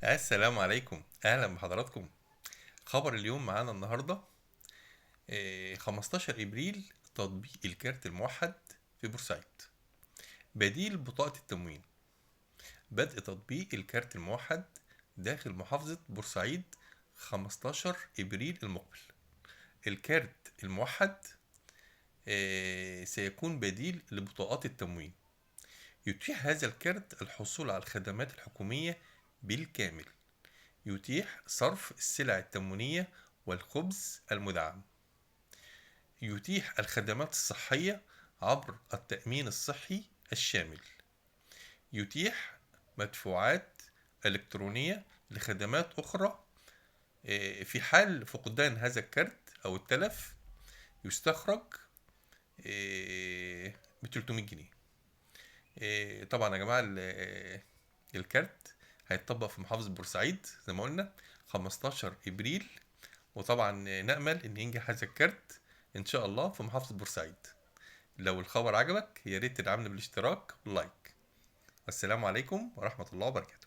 السلام عليكم، اهلا بحضراتكم. خبر اليوم معانا النهارده 15 ابريل. تطبيق الكارت الموحد في بورسعيد بديل بطاقة التموين. بدء تطبيق الكارت الموحد داخل محافظة بورسعيد 15 ابريل المقبل. الكارت الموحد سيكون بديل لبطاقات التموين. يتيح هذا الكارت الحصول على الخدمات الحكومية بالكامل. يتيح صرف السلع التموينية والخبز المدعم. يتيح الخدمات الصحية عبر التأمين الصحي الشامل. يتيح مدفوعات إلكترونية لخدمات أخرى. في حال فقدان هذا الكارت أو التلف يستخرج ب 300 جنيه. طبعا يا جماعة الكارت هيتطبق في محافظة بورسعيد زي ما قلنا 15 إبريل. وطبعا نأمل إن ينجح هذا الكارت إن شاء الله في محافظة بورسعيد. لو الخبر عجبك يا ريت تدعمنا بالاشتراك واللايك. والسلام عليكم ورحمة الله وبركاته.